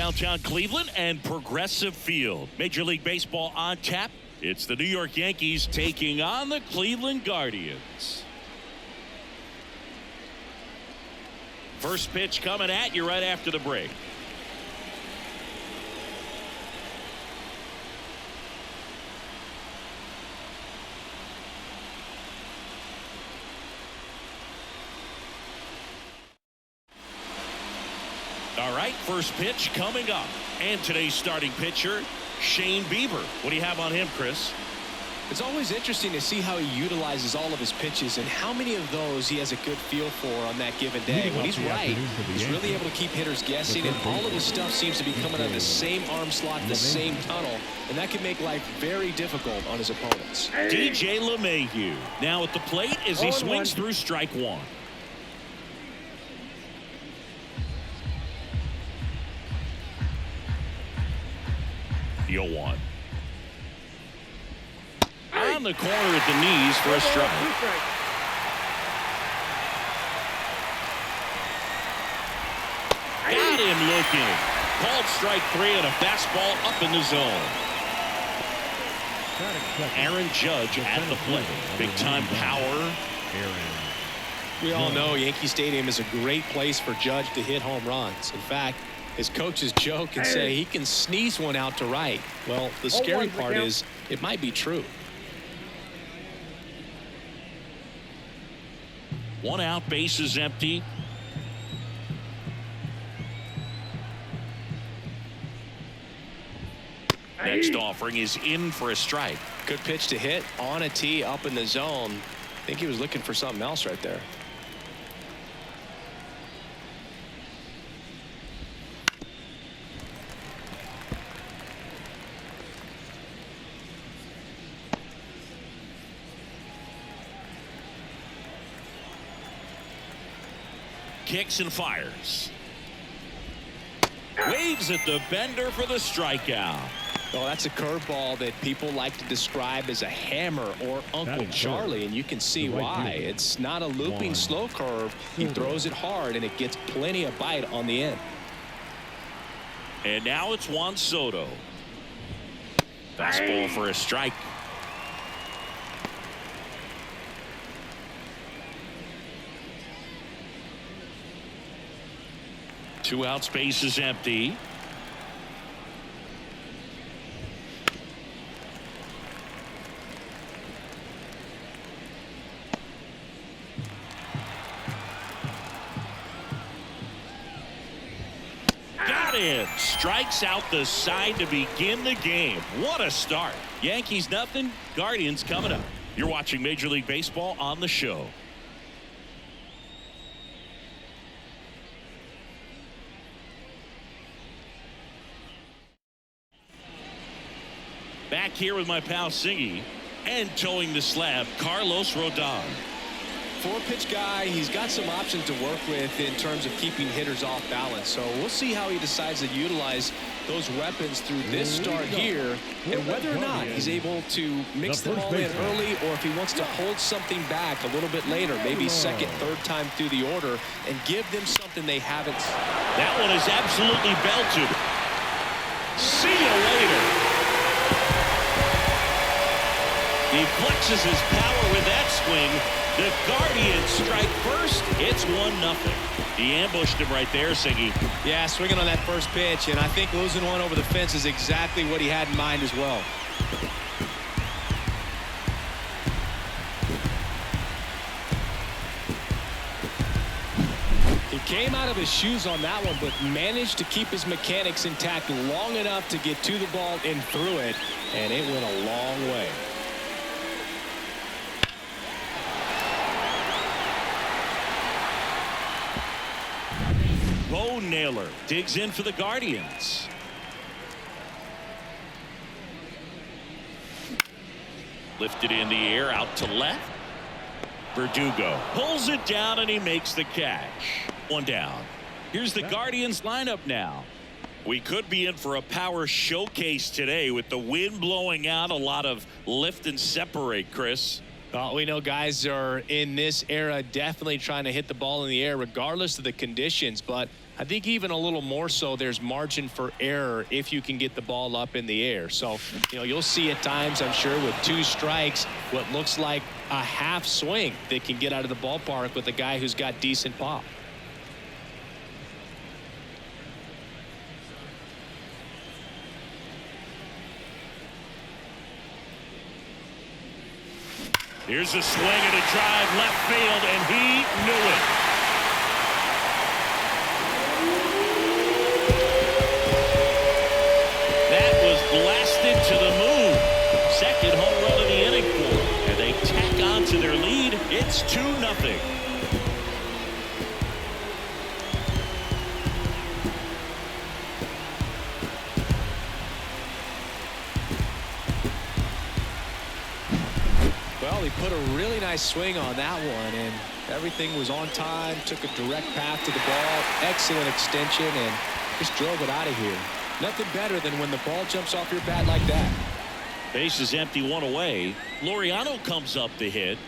downtown Cleveland and Progressive Field. Major League Baseball on tap. It's the New York Yankees taking on the Cleveland Guardians. First pitch coming at you right after the break. All right, first pitch coming up. And today's starting pitcher, Shane Bieber. What do you have on him, Chris? It's always interesting to see how he utilizes all of his pitches and how many of those he has a good feel for on that given day. When he's right, he's really able to keep hitters guessing, and all of his stuff seems to be coming out of the same arm slot, the same tunnel, and that can make life very difficult on his opponents. DJ LeMahieu now at the plate as he swings through strike one. The 0-1. On the corner at the knees for a strike. Got him looking. Called strike three and a fastball up in the zone. Aaron Judge at the plate. Big time power. We all know Yankee Stadium is a great place for Judge to hit home runs. In fact, his coaches joke and say he can sneeze one out to right. Well, the scary part is it might be true. One out, base is empty. Next offering is in for a strike. Good pitch to hit on a tee up in the zone. I think he was looking for something else right there. Kicks and fires. Waves at the bender for the strikeout. Well, that's a curveball that people like to describe as a hammer or Uncle Charlie, and you can see why. It's not a looping slow curve. He throws it hard, and it gets plenty of bite on the end. And now it's Juan Soto. Fastball for a strike. Two outs, base is empty. Got it. Strikes out the side to begin the game. What a start. Yankees nothing. Guardians coming up. You're watching Major League Baseball on the show. Back here with my pal Singy, and towing the slab, Carlos Rodon. Four-pitch guy, he's got some options to work with in terms of keeping hitters off balance. So we'll see how he decides to utilize those weapons through this start here, and whether or not he's able to mix them all in early, or if he wants to hold something back a little bit later, maybe second, third time through the order, and give them something they haven't. That one is absolutely belted. See you later. He flexes his power with that swing. The Guardians strike first. It's 1-0. He ambushed him right there, Siggy. Yeah, swinging on that first pitch, and I think losing one over the fence is exactly what he had in mind as well. He came out of his shoes on that one, but managed to keep his mechanics intact long enough to get to the ball and through it, and it went a long way. Bo Naylor digs in for the Guardians. Lifted in the air out to left. Verdugo pulls it down and he makes the catch. One down. Here's the Guardians lineup now. We could be in for a power showcase today with the wind blowing out, a lot of lift and separate, Chris. We know guys are in this era definitely trying to hit the ball in the air regardless of the conditions, but I think even a little more so, there's margin for error if you can get the ball up in the air. So, you'll see at times, I'm sure, with 2 strikes, what looks like a half swing that can get out of the ballpark with a guy who's got decent pop. Here's a swing and a drive left field, and he knew it. That was blasted to the moon. Second home run of the inning for them. And they tack on to their lead. It's 2-0. Well, he put a really nice swing on that one, and everything was on time, took a direct path to the ball, excellent extension, and just drove it out of here. Nothing better than when the ball jumps off your bat like that. Base is empty, 1 away. Laureano comes up to hit.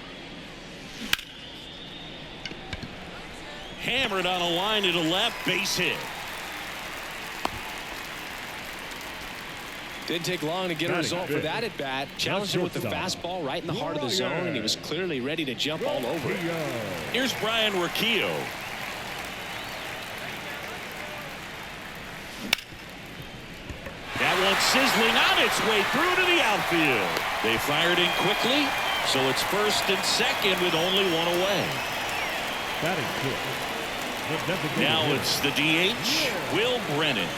Hammered on a line to the left, base hit. Didn't take long to get a result for that at bat. Challenged him with the fastball right in the heart of the zone, and he was clearly ready to jump all over it. Here's Brian Riccio. That one's sizzling on its way through to the outfield. They fired in quickly, so it's first and second with only 1 away. Now it's the DH, Will Brennan.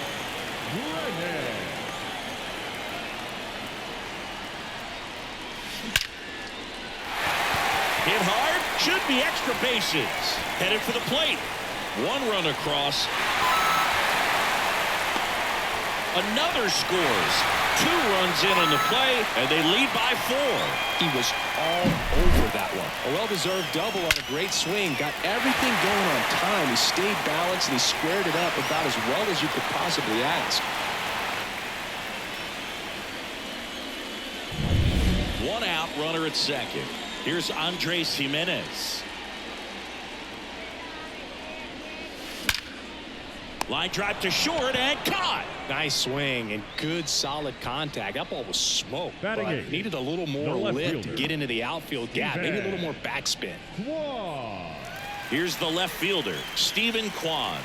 Hit hard, should be extra bases. Headed for the plate. 1 run across. Another scores. 2 runs in on the play, and they lead by 4. He was all over that one. A well-deserved double on a great swing. Got everything going on time. He stayed balanced, and he squared it up about as well as you could possibly ask. 1 out, runner at second. Here's Andres Jimenez. Line drive to short and caught. Nice swing and good solid contact. That ball was smoked, but needed a little more lift to get into the outfield gap. Maybe a little more backspin. Here's the left fielder, Stephen Kwan.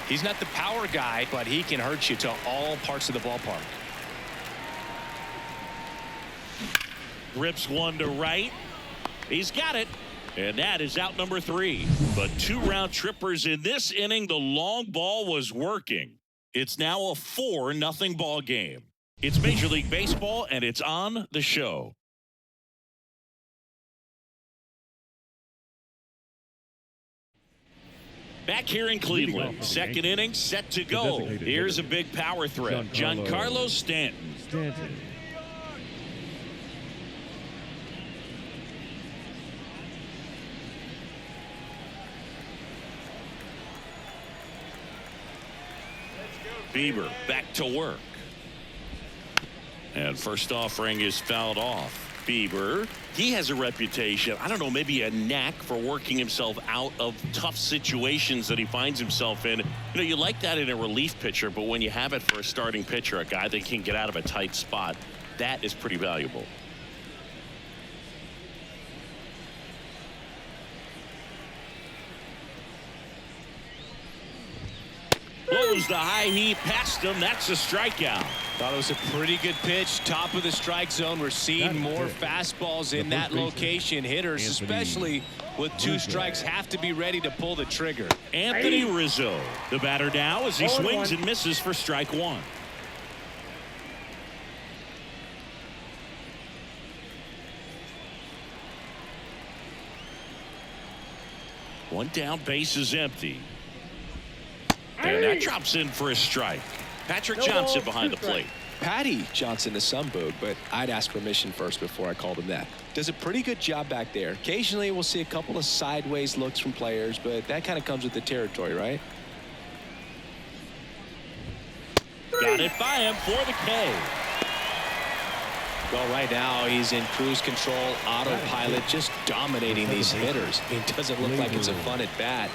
He's not the power guy, but he can hurt you to all parts of the ballpark. Rips one to right. He's got it. And that is out number 3. But 2 round trippers in this inning. The long ball was working. It's now a 4-0 ball game. It's Major League Baseball, and it's on the show. Back here in Cleveland, second inning set to go. Here's a big power threat, Giancarlo Stanton. Bieber back to work. And first offering is fouled off. Bieber, he has a reputation, I don't know, maybe a knack for working himself out of tough situations that he finds himself in. You like that in a relief pitcher, but when you have it for a starting pitcher, a guy that can get out of a tight spot, that is pretty valuable. Blows the high knee past him. That's a strikeout. Thought it was a pretty good pitch. Top of the strike zone. We're seeing more fastballs in that location. Hitters, especially with 2 strikes, have to be ready to pull the trigger. Anthony Rizzo, the batter now as he swings and misses for strike 1. One down, base is empty. And that drops in for a strike. Patrick Johnson behind the plate. Patty Johnson to some boog, but I'd ask permission first before I called him that. Does a pretty good job back there. Occasionally we'll see a couple of sideways looks from players, but that kind of comes with the territory, right? Got it by him for the K. Well, right now he's in cruise control, autopilot, just dominating these hitters. It doesn't look like it's a fun at bat.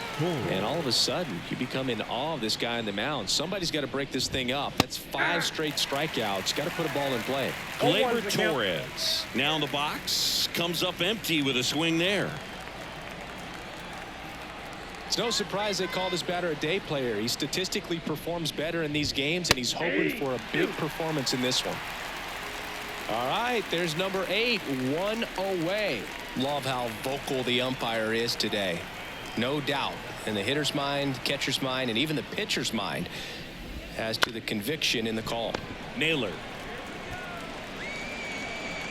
And all of a sudden, you become in awe of this guy on the mound. Somebody's got to break this thing up. That's 5 straight strikeouts. Got to put a ball in play. Gleyber Torres now in the box, comes up empty with a swing there. It's no surprise they call this batter a day player. He statistically performs better in these games, and he's hoping for a big performance in this one. All right, there's number 8, 1 away. Love how vocal the umpire is today. No doubt in the hitter's mind, catcher's mind, and even the pitcher's mind as to the conviction in the call. Naylor.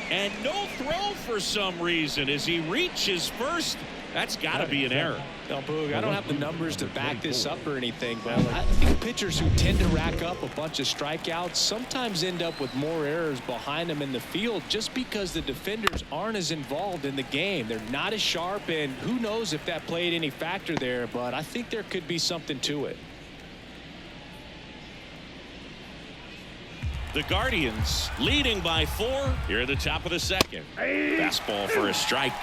And no throw for some reason as he reaches first. That's got to be an error. Now, Boog, I don't have the numbers to back this up or anything, but I think pitchers who tend to rack up a bunch of strikeouts sometimes end up with more errors behind them in the field just because the defenders aren't as involved in the game. They're not as sharp, and who knows if that played any factor there, but I think there could be something to it. The Guardians leading by 4 here at the top of the second. Fastball for a strike.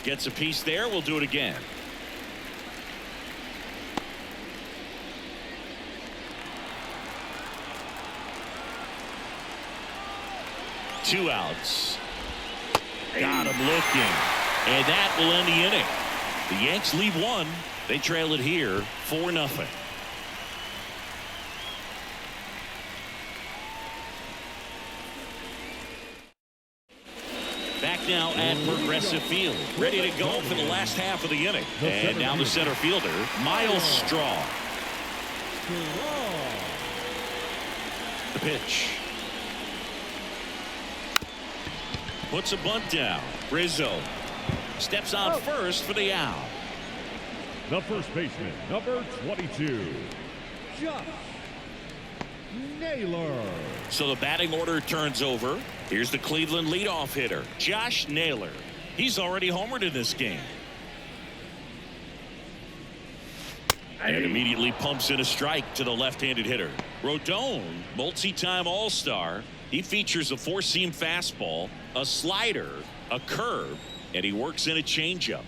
Gets a piece there. We'll do it again. Two outs. Got him looking. And that will end the inning. The Yanks lead 1. They trail it here 4-0. Back now at Progressive Field. Ready to go for the last half of the inning. And now the center fielder, Miles Straw. The pitch. Puts a bunt down. Rizzo steps on first for the out. The first baseman, number 22, Josh Naylor. So the batting order turns over. Here's the Cleveland leadoff hitter, Josh Naylor. He's already homered in this game. And immediately pumps in a strike to the left-handed hitter. Rodon, multi-time All-Star. He features a 4-seam fastball, a slider, a curve, and he works in a changeup.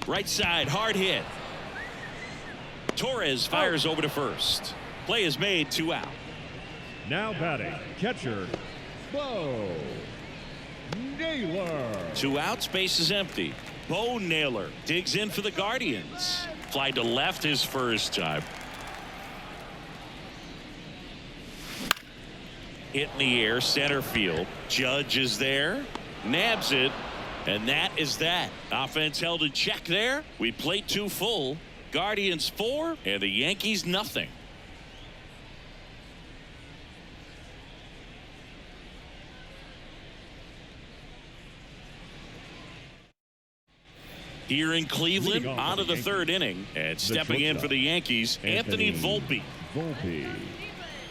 Right side, hard hit. Torres fires over to first. Play is made, 2 out. Now batting, catcher, Bo Naylor. 2 outs, base is empty. Bo Naylor digs in for the Guardians. Fly to left his first time. Hit in the air, center field. Judge is there, nabs it, and that is that. Offense held in check there. We played 2 full. Guardians 4 and the Yankees nothing. Here in Cleveland, on to the 3rd inning, and stepping in for the Yankees, Anthony Volpe.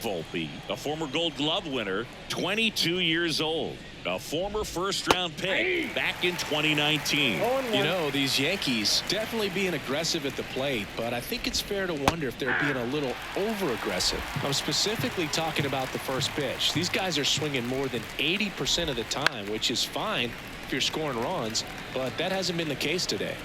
Volpe, a former Gold Glove winner, 22 years old. A former first-round pick back in 2019. You know, these Yankees definitely being aggressive at the plate, but I think it's fair to wonder if they're being a little over-aggressive. I'm specifically talking about the first pitch. These guys are swinging more than 80% of the time, which is fine if you're scoring runs, but that hasn't been the case today.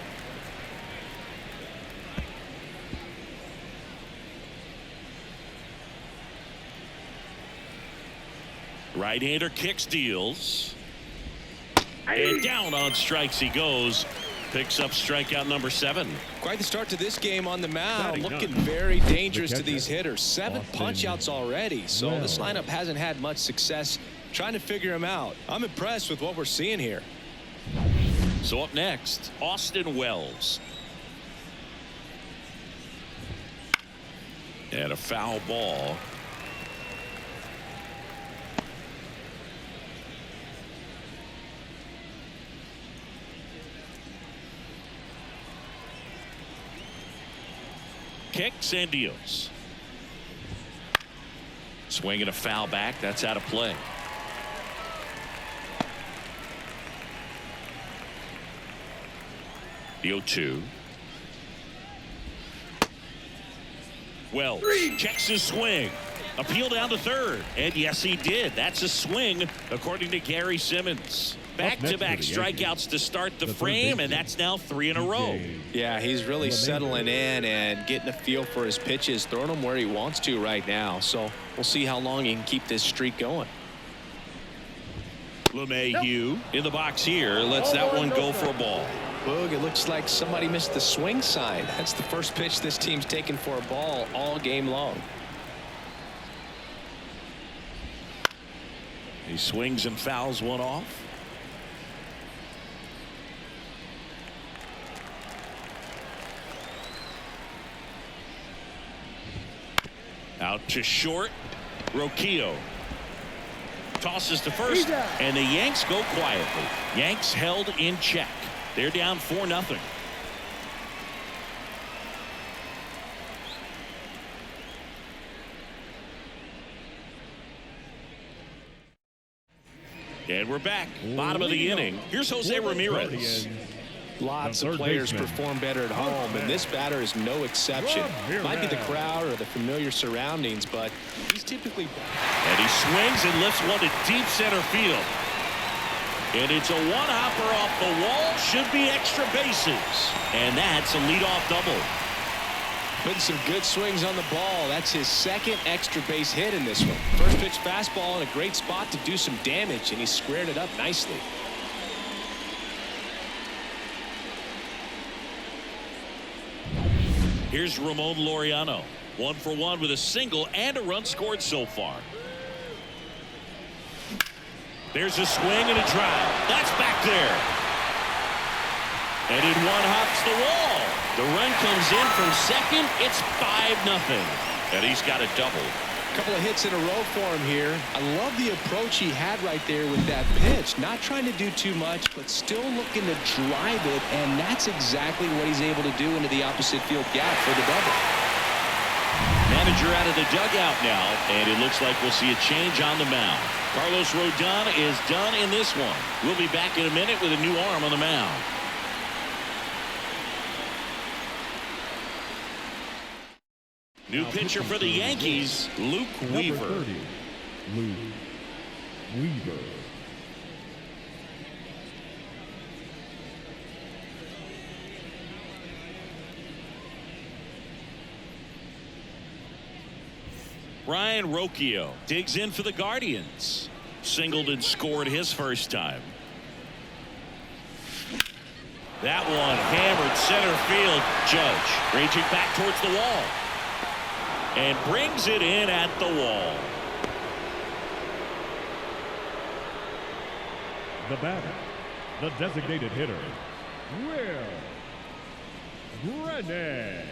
Right-hander kicks, deals. And down on strikes he goes. Picks up strikeout number 7. Quite the start to this game on the mound. Looking very dangerous to these hitters. 7 punch-outs already. So this lineup hasn't had much success trying to figure him out. I'm impressed with what we're seeing here. So up next, Austin Wells. And a foul ball. Kicks and deals. Swinging a foul back. That's out of play. The 0-2. Wells checks his swing. Appeal down to third. And yes, he did. That's a swing, according to Gary Simmons. Back-to-back strikeouts to start the frame, and that's now 3 in a row. Yeah, he's really settling in and getting a feel for his pitches, throwing them where he wants to right now. So we'll see how long he can keep this streak going. LeMahieu in the box here. Lets that one go for a ball. Boog, it looks like somebody missed the swing sign. That's the first pitch this team's taken for a ball all game long. He swings and fouls one off. Out to short. Rocchio tosses to first, and the Yanks go quietly. Yanks held in check. They're down 4-0. And we're back. Bottom of the inning. Here's Jose Ramirez. Lots of players perform better at home, and this batter is no exception. Might be the crowd or the familiar surroundings, but he's typically. And he swings and lifts one to deep center field. And it's a one-hopper off the wall. Should be extra bases. And that's a leadoff double. Putting some good swings on the ball. That's his second extra base hit in this one. First pitch fastball in a great spot to do some damage, and he squared it up nicely. Here's Ramon Laureano. 1 for 1 with a single and a run scored so far. There's a swing and a drive. That's back there. And it one-hops the wall. The run comes in from second. It's 5-0. And he's got a double. A couple of hits in a row for him here. I love the approach he had right there with that pitch. Not trying to do too much, but still looking to drive it. And that's exactly what he's able to do into the opposite field gap for the double. Manager out of the dugout now, and it looks like we'll see a change on the mound. Carlos Rodon is done in this one. We'll be back in a minute with a new arm on the mound. New pitcher for the Yankees, Luke Weaver. 30, Luke Weaver. Ryan Rocchio digs in for the Guardians. Singled and scored his first time. That one hammered center field. Judge raging back towards the wall. And brings it in at the wall. The batter, the designated hitter, Will Brennan.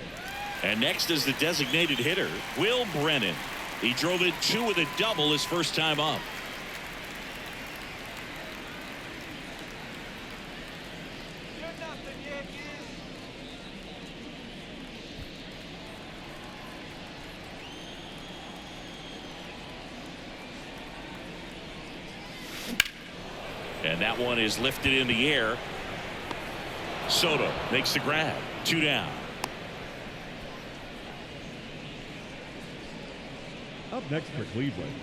And next is the designated hitter, Will Brennan. He drove in 2 with a double his first time up. And that one is lifted in the air. Soto makes the grab. 2 down. Up next for Cleveland,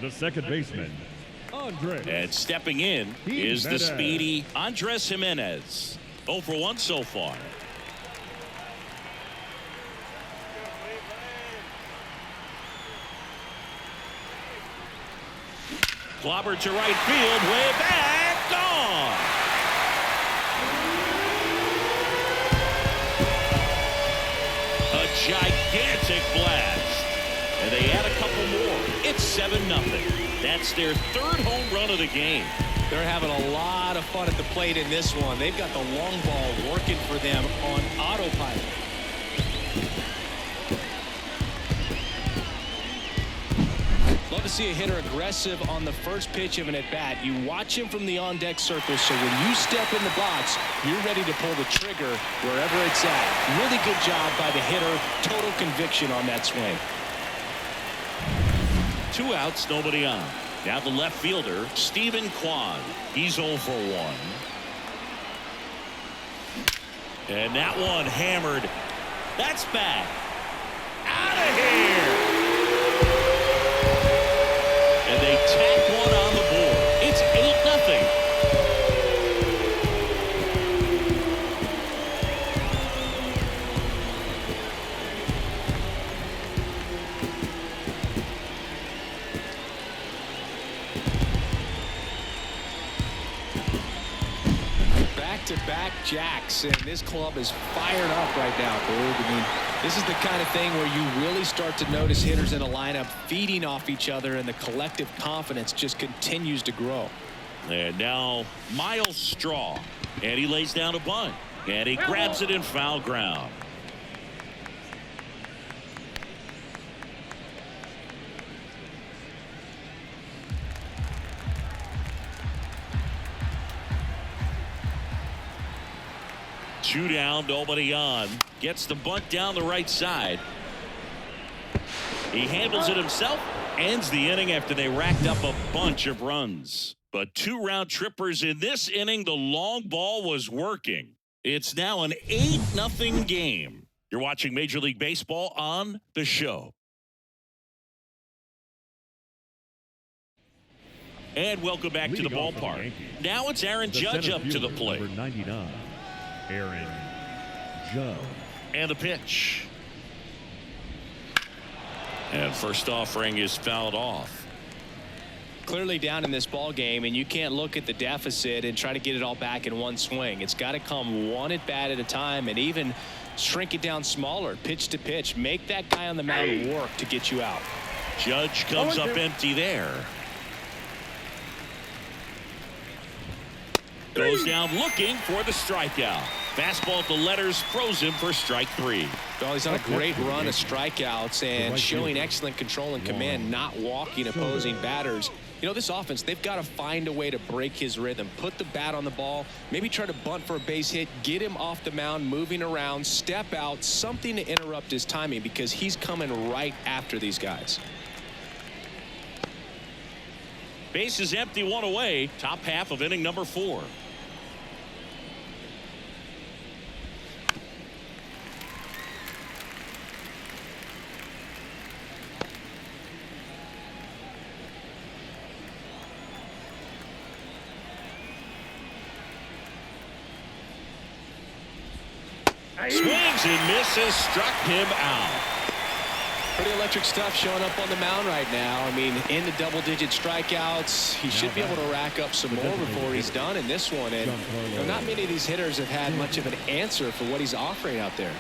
the second baseman, Andres. And stepping in is the speedy Andres Jimenez. 0 for 1 so far. Clobbered to right field, way back, gone. A gigantic blast. And they add a couple more. It's 7-0. That's their 3rd home run of the game. They're having a lot of fun at the plate in this one. They've got the long ball working for them on autopilot. Love to see a hitter aggressive on the first pitch of an at-bat. You watch him from the on-deck circle, so when you step in the box, you're ready to pull the trigger wherever it's at. Really good job by the hitter. Total conviction on that swing. 2 outs, nobody on. Now the left fielder, Stephen Kwan. He's 0 for 1. And that one hammered. That's back. Out of here. And they tack one on the board. It's 8-0. Back-to-back jacks, and this club is fired up right now, Boog. I mean, this is the kind of thing where you really start to notice hitters in a lineup feeding off each other, and the collective confidence just continues to grow. And now Miles Straw, and he lays down a bunt, and he grabs it in foul ground. Two down, nobody on. Gets the bunt down the right side. He handles it himself. Ends the inning after they racked up a bunch of runs. But 2 round trippers in this inning. The long ball was working. It's now an 8-0 game. You're watching Major League Baseball on The Show. And welcome back to the ballpark. Now it's Aaron Judge up to the plate. Number 99. Aaron Judge. And a pitch. And first offering is fouled off. Clearly down in this ball game, and you can't look at the deficit and try to get it all back in one swing. It's got to come one at bat at a time, and even shrink it down smaller, pitch to pitch. Make that guy on the mound work to get you out. Judge comes up empty there. Goes down looking for the strikeout. Fastball at the letters throws him for strike 3. Well, he's on a great run of strikeouts and showing excellent control and command, not walking opposing batters. You know, this offense, they've got to find a way to break his rhythm, put the bat on the ball, maybe try to bunt for a base hit, get him off the mound, moving around, step out, something to interrupt his timing, because he's coming right after these guys. Base is empty, 1 away. Top half of inning number 4. Swings and misses, struck him out. Pretty electric stuff showing up on the mound right now. I mean, in the double-digit strikeouts, he should be able to rack up some more before he's done in this one. And you know, not many of these hitters have had much of an answer for what he's offering out there.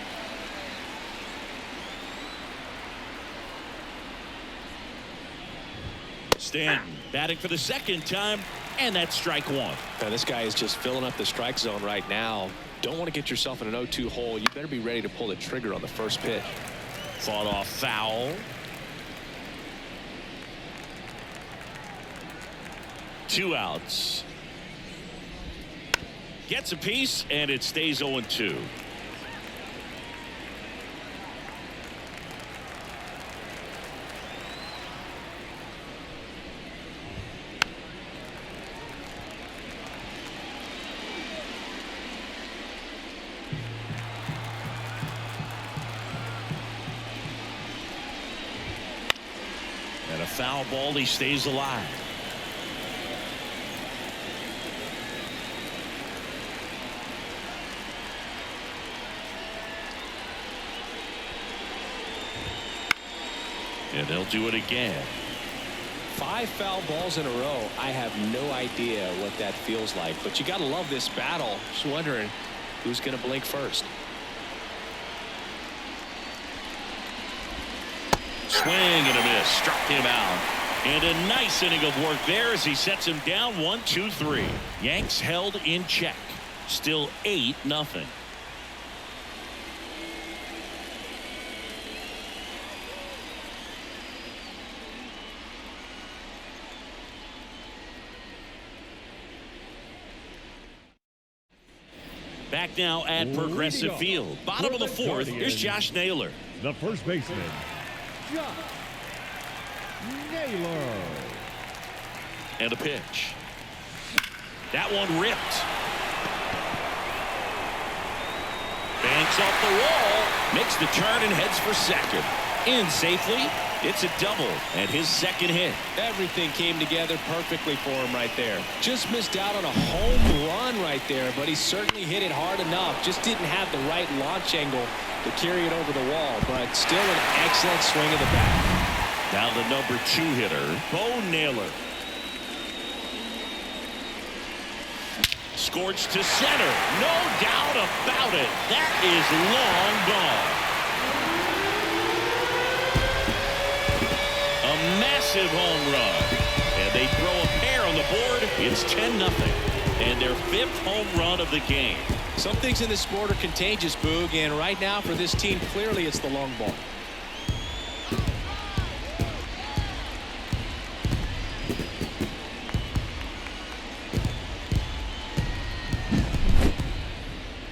Stanton batting for the second time, and that's strike 1. Now, this guy is just filling up the strike zone right now. Don't want to get yourself in an 0-2 hole. You better be ready to pull the trigger on the first pitch. Fought off foul. 2 outs. Gets a piece, and it stays 0-2. And a foul ball, he stays alive. And they'll do it again. 5 foul balls in a row. I have no idea what that feels like, but you got to love this battle. Just wondering who's going to blink first. Swing and a miss, struck him out. And a nice inning of work there as he sets him down 1-2-3. Yanks held in check. Still 8-0. Back now at Progressive Field. Bottom of the 4th. Here's Josh Naylor. The first baseman, Josh Naylor. And a pitch. That one ripped. Gets off the wall, makes the turn and heads for second. In safely. It's a double and his second hit. Everything came together perfectly for him right there. Just missed out on a home run right there, but he certainly hit it hard enough. Just didn't have the right launch angle to carry it over the wall, but still an excellent swing of the bat. Now the number 2 hitter, Bo Naylor. Scorched to center. No doubt about it. That is long gone. A massive home run. And they throw a pair on the board. It's 10-0. And their 5th home run of the game. Some things in this sport are contagious, Boog, and right now for this team, clearly it's the long ball.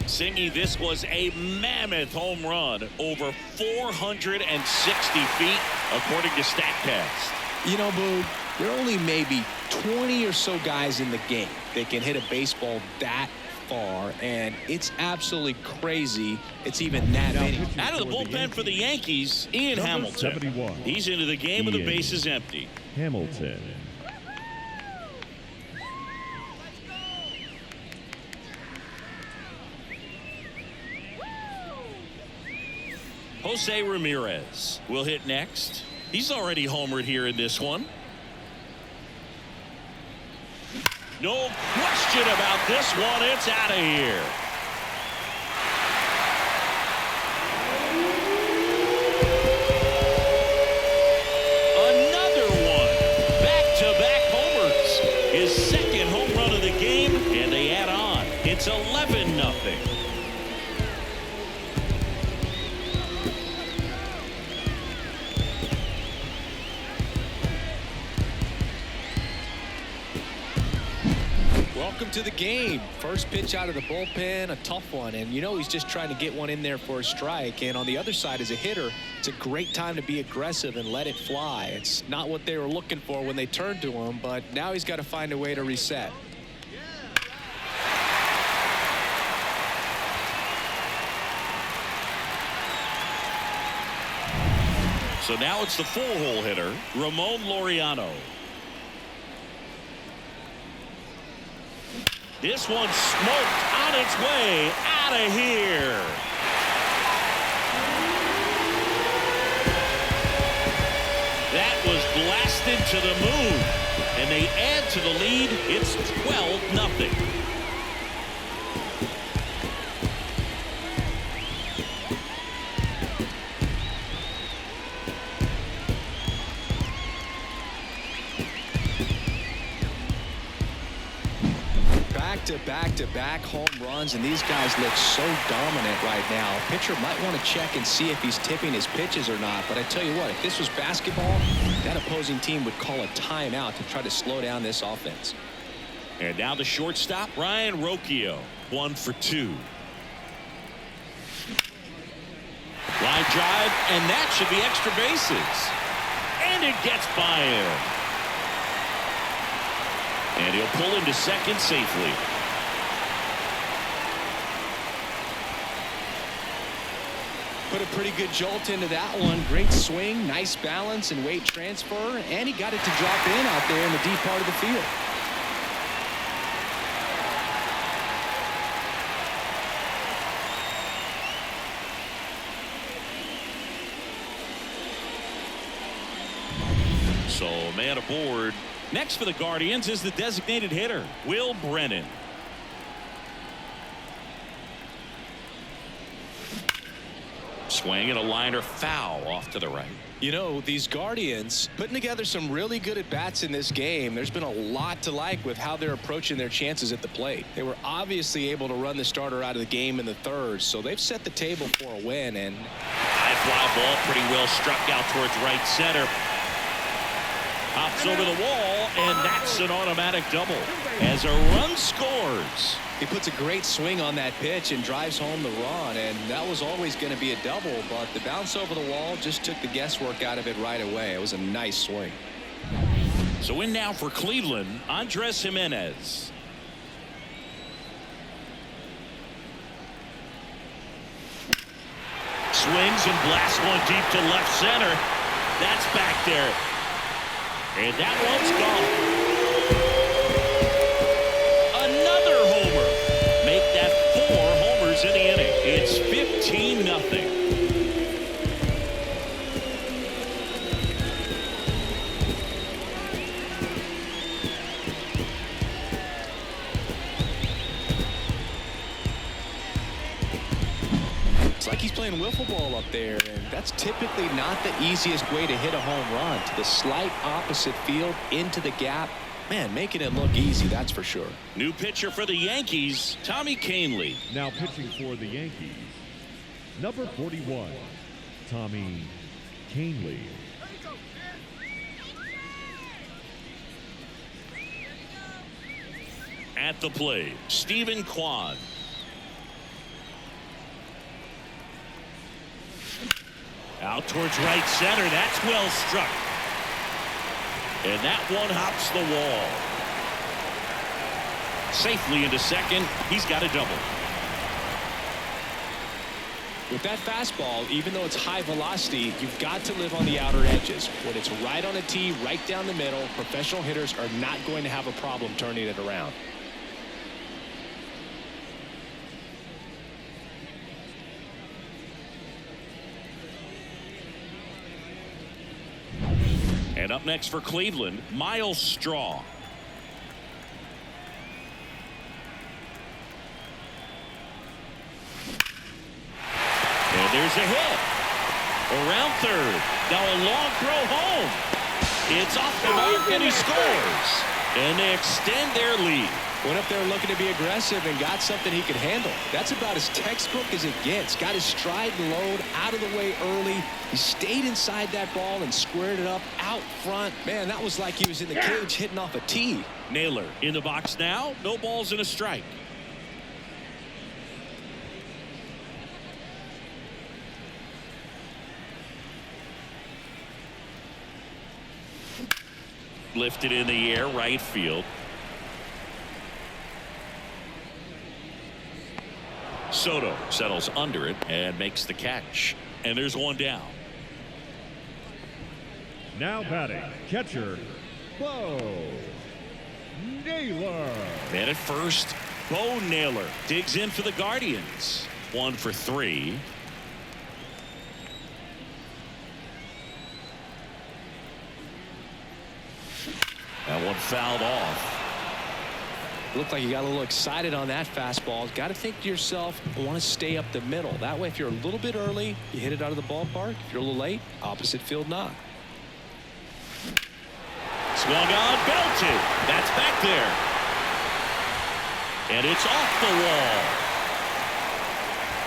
Singy, this was a mammoth home run, over 460 feet, according to StatCast. You know, Boog, there are only maybe 20 or so guys in the game that can hit a baseball that far, and it's absolutely crazy it's even that many. Out of the bullpen for the Yankees, Ian Hamilton. 71. He's into the game with the bases empty. Hamilton. Jose Ramirez will hit next. He's already homered here in this one. No question about this one. It's out of here. Another one. Back-to-back homers. His second home run of the game, and they add on. It's 11-0. Welcome to the game. First pitch out of the bullpen, a tough one, and you know he's just trying to get one in there for a strike. And on the other side, as a hitter, it's a great time to be aggressive and let it fly. It's not what they were looking for when they turned to him, but now he's got to find a way to reset. So now it's the full-hole hitter, Ramon Laureano. This one smoked on its way out of here. That was blasted to the moon, and they add to the lead. It's 12-0. Back-to-back home runs, and these guys look so dominant right now. Pitcher might want to check and see if he's tipping his pitches or not, but I tell you what, if this was basketball, that opposing team would call a timeout to try to slow down this offense. And now the shortstop, Ryan Rocchio, 1 for 2. Line drive, and that should be extra bases. And it gets by him. And he'll pull into second safely. Put a pretty good jolt into that one. Great swing, nice balance and weight transfer, and he got it to drop in out there in the deep part of the field. So man aboard. Next for the Guardians is the designated hitter, Will Brennan. Swing and a liner foul off to the right. You know, these Guardians putting together some really good at-bats in this game. There's been a lot to like with how they're approaching their chances at the plate. They were obviously able to run the starter out of the game in the third, so they've set the table for a win. And high fly ball pretty well struck out towards right center. Pops over the wall, and that's an automatic double as a run scores. He puts a great swing on that pitch and drives home the run, and that was always going to be a double, but the bounce over the wall just took the guesswork out of it right away. It was a nice swing. So in now for Cleveland, Andres Jimenez. swings and blasts one deep to left center. That's back there. And that one's gone. Another homer. Make that 4 homers in the inning. It's 15-0. It's like he's playing wiffle ball up there, and that's typically not the easiest way to hit a home run. To the slight opposite field, into the gap. Man, making it look easy, that's for sure. New pitcher for the Yankees, Tommy Kahnle. Now pitching for the Yankees, number 41, Tommy Kahnle. At the plate, Stephen Kwan. Out towards right center. That's well struck. And that one hops the wall. Safely into second. He's got a double. With that fastball, even though it's high velocity, you've got to live on the outer edges. When it's right on a tee, right down the middle, professional hitters are not going to have a problem turning it around. And up next for Cleveland, Miles Straw. And there's a hit. Around third. Now a long throw home. It's off the mark and he scores. And they extend their lead. Went up there looking to be aggressive and got something he could handle. That's about as textbook as it gets. Got his stride and load out of the way early. He stayed inside that ball and squared it up out front. Man, that was like he was in the cage hitting off a tee. Naylor in the box now. No balls and a strike. Lifted in the air, right field. Soto settles under it and makes the catch. And there's one down. Now batting, catcher, Bo Naylor. Man at first, Bo Naylor digs in for the Guardians. 1 for 3. That one fouled off. Looked like you got a little excited on that fastball. Got to think to yourself, I want to stay up the middle. That way, if you're a little bit early, you hit it out of the ballpark. If you're a little late, opposite field knock. Swung on, belted. That's back there. And it's off the wall.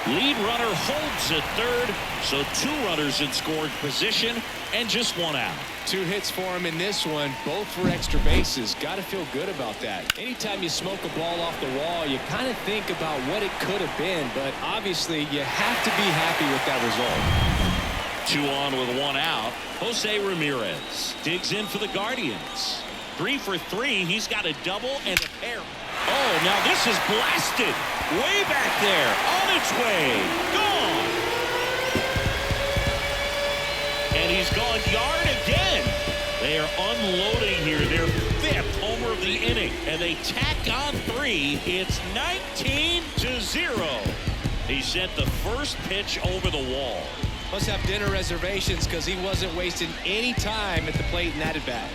Lead runner holds at third, so 2 runners in scoring position and just 1 out. 2 hits for him in this one, both for extra bases. Got to feel good about that. Anytime you smoke a ball off the wall, you kind of think about what it could have been, but obviously you have to be happy with that result. 2 on with 1 out. Jose Ramirez digs in for the Guardians. 3 for 3. He's got a double and a pair. Oh, now this is blasted. Way back there. On its way. Gone. And he's gone yard again. They are unloading here. Their 5th homer of the inning. And they tack on 3. It's 19-0. He sent the first pitch over the wall. Must have dinner reservations because he wasn't wasting any time at the plate in that at bat.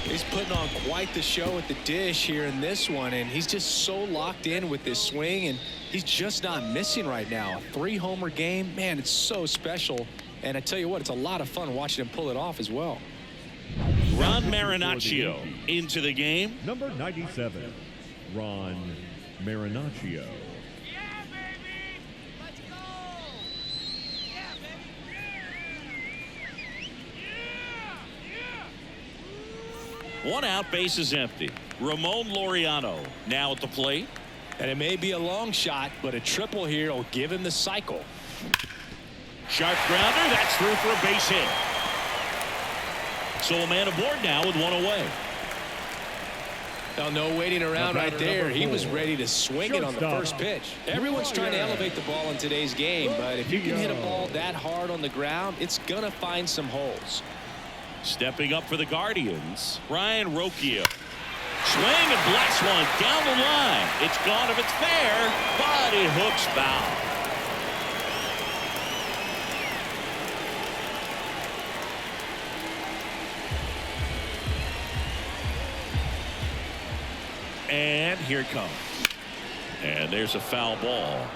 He's putting on quite the show at the dish here in this one, and he's just so locked in with this swing, and he's just not missing right now. A 3-homer game, man, it's so special. And I tell you what, it's a lot of fun watching him pull it off as well. Ron Marinaccio into the game. Number 97, Ron Marinaccio. One out, base is empty. Ramon Laureano now at the plate. And it may be a long shot, but a triple here will give him the cycle. Sharp grounder, that's through for a base hit. So a man aboard now with 1 away. Now, no waiting around right there. He was ready to swing it on the first pitch. Everyone's trying to elevate the ball in today's game, but if you can hit a ball that hard on the ground, it's going to find some holes. Stepping up for the Guardians, Ryan Rocchio. Swing and blast one down the line. It's gone if it's fair, but it hooks foul. And here it comes. And there's a foul ball.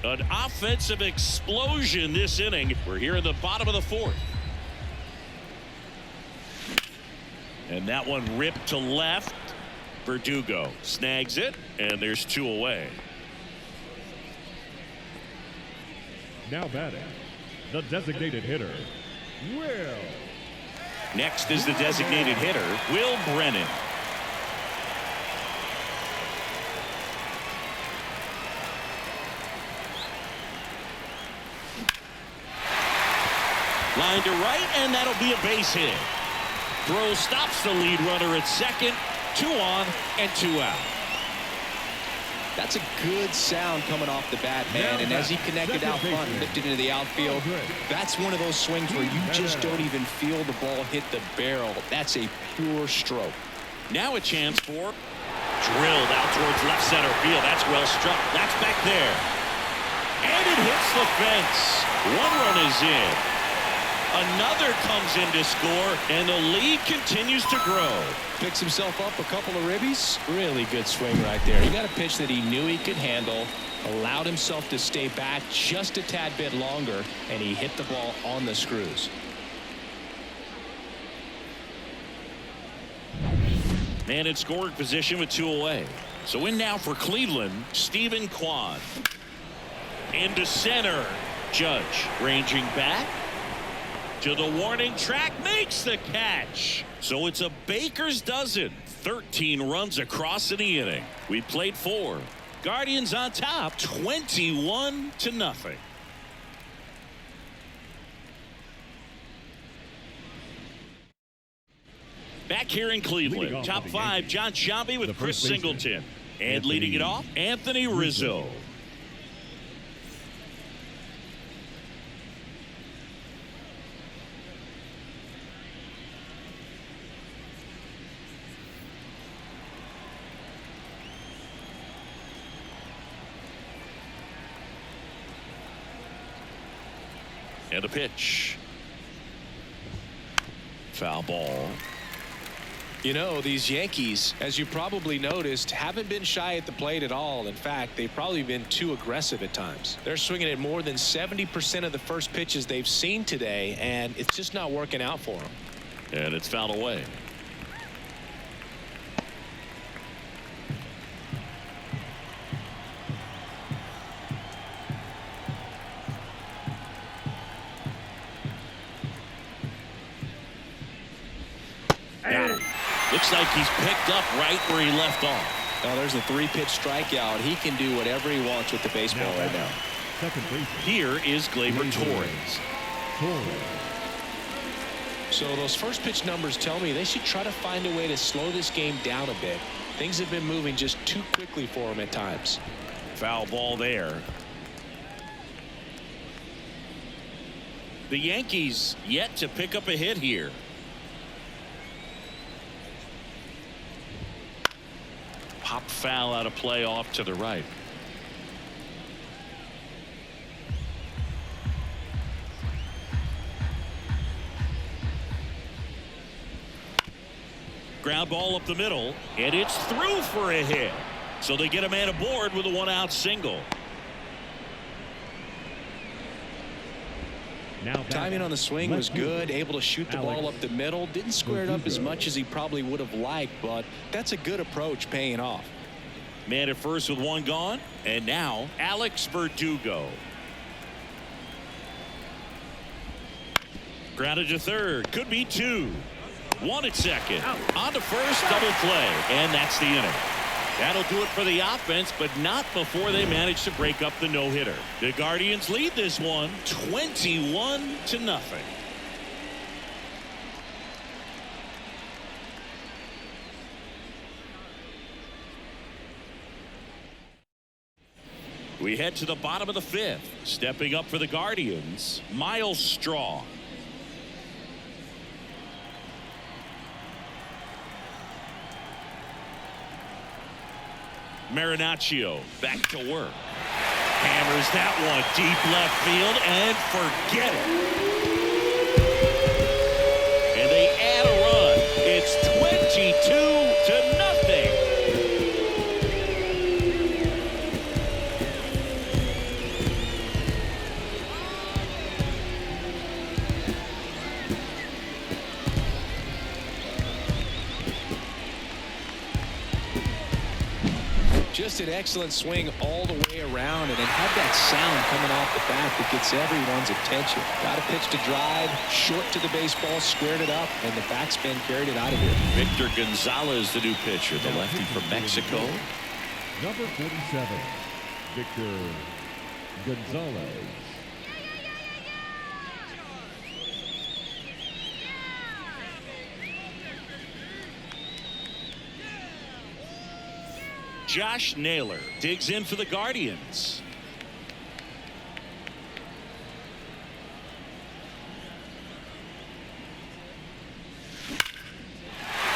An offensive explosion this inning. We're here in the bottom of the fourth. And that one ripped to left. Verdugo snags it, and there's 2 away. Now batting, the designated hitter, Will. Next is the designated hitter, Will Brennan. Line to right, and that'll be a base hit. Throw stops the lead runner at second. 2 on and 2 out. That's a good sound coming off the bat, man. And as he connected out front and lifted into the outfield, that's one of those swings where you just don't even feel the ball hit the barrel. That's a pure stroke. Now a chance for drilled out towards left center field. That's well struck. That's back there. And it hits the fence. 1 run is in. Another comes in to score, and the lead continues to grow. Picks himself up a couple of ribbies. Really good swing right there. He got a pitch that he knew he could handle, allowed himself to stay back just a tad bit longer, and he hit the ball on the screws. Man in scoring position with 2 away. So in now for Cleveland, Stephen Kwan. Into center. Judge ranging back to the warning track, makes the catch. So it's a baker's dozen. 13 runs across in the inning. We played 4. Guardians on top, 21-0. Back here in Cleveland, top 5, John Sciambi with Chris Singleton. And leading it off, Anthony Rizzo. And a pitch. Foul ball. You know, these Yankees, as you probably noticed, haven't been shy at the plate at all. In fact, they've probably been too aggressive at times. They're swinging at more than 70% of the first pitches they've seen today, and it's just not working out for them. And it's fouled away. Looks like he's picked up right where he left off. Now there's a 3-pitch strikeout. He can do whatever he wants with the baseball right now. Here is Gleyber Torres. So those first pitch numbers tell me they should try to find a way to slow this game down a bit. Things have been moving just too quickly for him at times. Foul ball there. The Yankees yet to pick up a hit here. Pop foul out of play off to the right. Ground ball up the middle, and it's through for a hit. So they get a man aboard with a 1-out single. Timing on the swing was good, able to shoot the ball up the middle. Didn't square it up as much as he probably would have liked, but that's a good approach, paying off. Man at first with 1 gone, and now Alex Verdugo. Grounded to third, could be 2. 1 at second, on to first, double play, and that's the inning. That'll do it for the offense, but not before they manage to break up the no-hitter. The Guardians lead this one 21-0. We head to the bottom of the 5th. Stepping up for the Guardians, Miles Straw. Marinaccio back to work. Hammers that one deep left field and forget it. And they add a run. It's 22-0. Just an excellent swing all the way around, and it had that sound coming off the bat that gets everyone's attention. Got a pitch to drive, short to the baseball, squared it up, and the backspin carried it out of here. Victor Gonzalez, the new pitcher, the lefty from Mexico. Number 47, Victor Gonzalez. Josh Naylor digs in for the Guardians.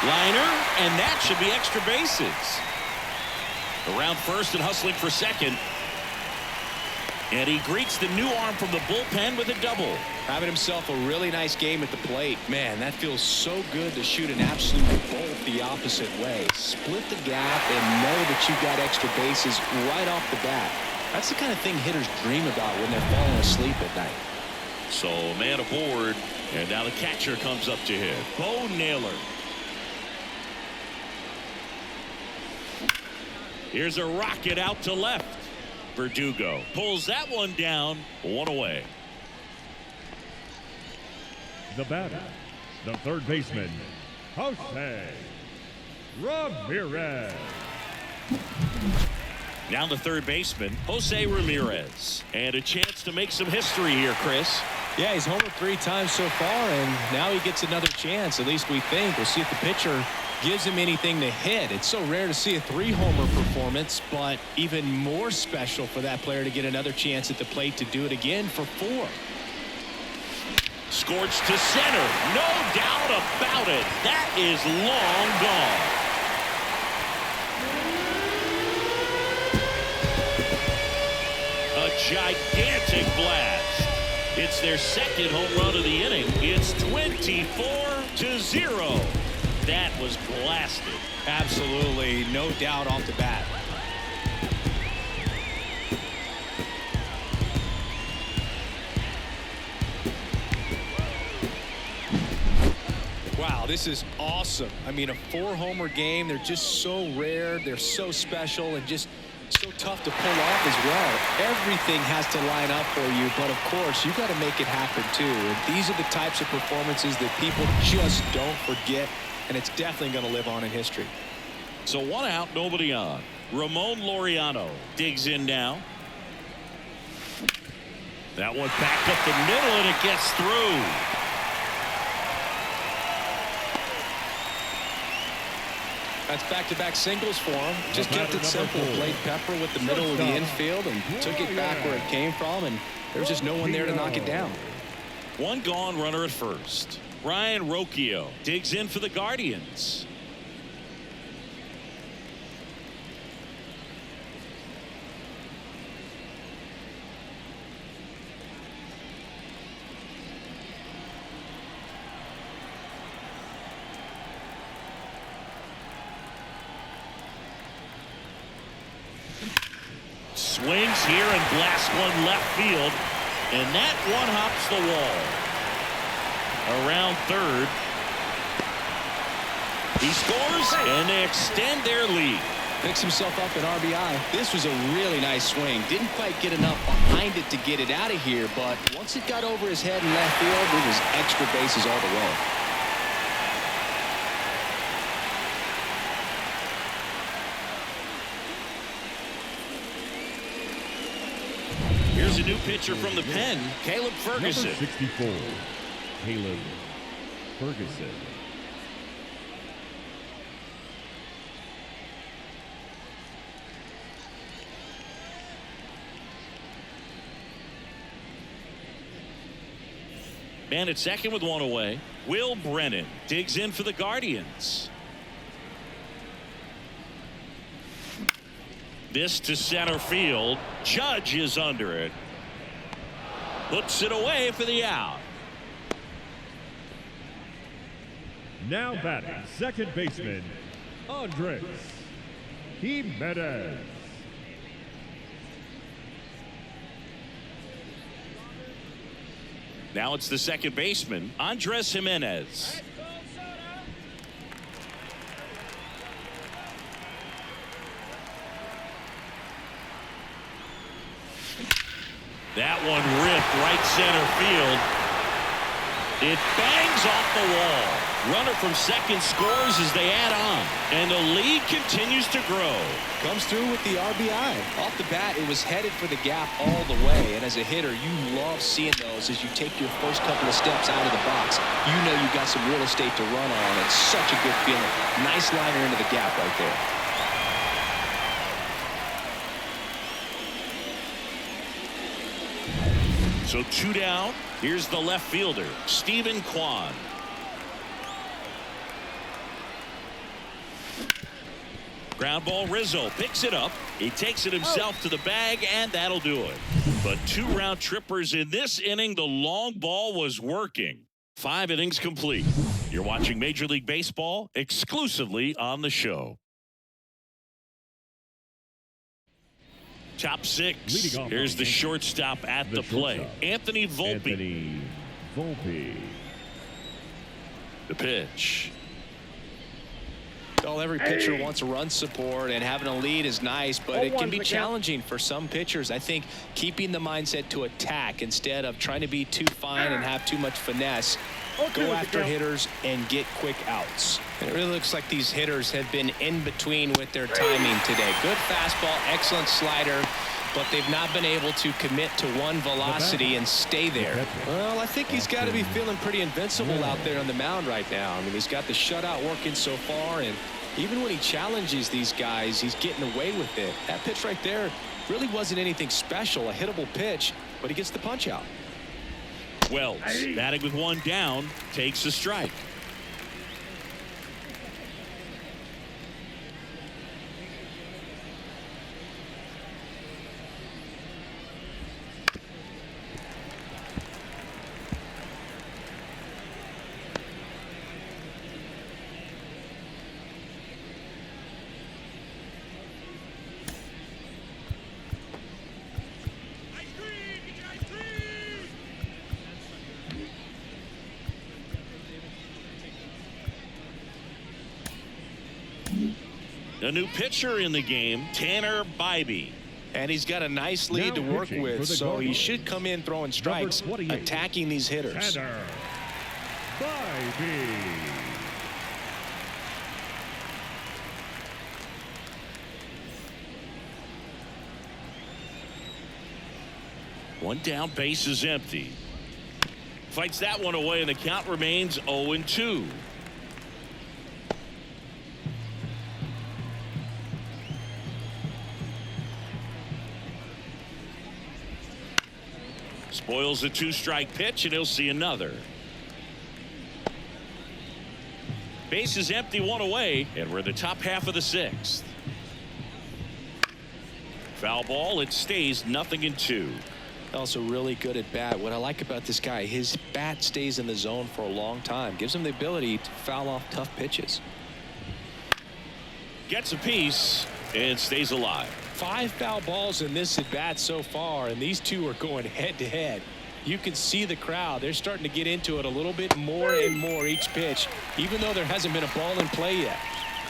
Liner, and that should be extra bases. Around first and hustling for second. And he greets the new arm from the bullpen with a double. Having himself a really nice game at the plate. Man, that feels so good to shoot an absolute bolt the opposite way. Split the gap and know that you've got extra bases right off the bat. That's the kind of thing hitters dream about when they're falling asleep at night. So man aboard, and now the catcher comes up to hit. Bo Naylor. Here's a rocket out to left. Verdugo pulls that one down, 1 away. The batter, the third baseman, Jose Ramirez. Now the third baseman, Jose Ramirez. And a chance to make some history here, Chris. Yeah, he's homered 3 times so far, and now he gets another chance, at least we think. We'll see if the pitcher gives him anything to hit. It's so rare to see a 3-homer performance, but even more special for that player to get another chance at the plate to do it again for 4. Scorched to center. No doubt about it. That is long gone. A gigantic blast. It's their second home run of the inning. It's 24-0. That was blasted. Absolutely, no doubt off the bat. Wow, this is awesome. I mean, a 4-homer game. They're just so rare. They're so special and just so tough to pull off as well. Everything has to line up for you, but of course, you got to make it happen too. And these are the types of performances that people just don't forget. And it's definitely going to live on in history. So 1 out, nobody on. Ramon Laureano digs in now. That one backed up the middle, and it gets through. That's back-to-back singles for him. Just kept it simple. Played pepper with the middle of the infield and took it back where it came from, and there's just no one there to knock it down. 1 gone, runner at first. Ryan Rocchio digs in for the Guardians. Swings here and blasts one left field, and that one hops the wall. Around third. He scores, and they extend their lead. Picks himself up an RBI. This was a really nice swing. Didn't quite get enough behind it to get it out of here, but once it got over his head in left field, it was extra bases all the way. Here's a new pitcher from the pen, Caleb Ferguson. Number 64, Caleb Ferguson. Man at second with one away. Will Brennan digs in for the Guardians. This to center field. Judge is under it. Puts it away for the out. Now batting, second baseman, Andres Jimenez. Now it's the second baseman, Andres Jimenez. That one ripped right center field. It bangs off the wall. Runner from second scores as they add on. And the lead continues to grow. Comes through with the RBI. Off the bat, it was headed for the gap all the way. And as a hitter, you love seeing those as you take your first couple of steps out of the box. You know you've got some real estate to run on. It's such a good feeling. Nice liner into the gap right there. So 2 down. Here's the left fielder, Stephen Kwan. Ground ball. Rizzo picks it up. He takes it himself to the bag, and that'll do it. But 2 round trippers in this inning. The long ball was working. 5 innings complete. You're watching Major League Baseball exclusively on the show. Top 6. Here's the shortstop at the plate. Anthony Volpe. The pitch. Well, every pitcher wants a run support, and having a lead is nice, but it can be challenging for some pitchers. I think keeping the mindset to attack instead of trying to be too fine and have too much finesse. Go after hitters and get quick outs. And it really looks like these hitters have been in between with their timing today. Good fastball, excellent slider, but they've not been able to commit to one velocity and stay there. Well, I think he's got to be feeling pretty invincible out there on the mound right now. I mean, he's got the shutout working so far, and even when he challenges these guys, he's getting away with it. That pitch right there really wasn't anything special, a hittable pitch, but he gets the punch out. Wells, batting with 1 down, takes a strike. A new pitcher in the game, Tanner Bybee. And he's got a nice lead to work with, so he should come in throwing strikes, attacking these hitters. Tanner Bybee. One down, base is empty. Fights that one away, and the count remains 0-2. Spoils a 2-strike pitch, and he'll see another. Base is empty, one away, and we're in the top half of the 6th. Foul ball. It stays 0-2. Also really good at bat. What I like about this guy, his bat stays in the zone for a long time. Gives him the ability to foul off tough pitches. Gets a piece and stays alive. 5 foul balls in this at bat so far, and these two are going head to head. You can see the crowd. They're starting to get into it a little bit more and more each pitch, even though there hasn't been a ball in play yet.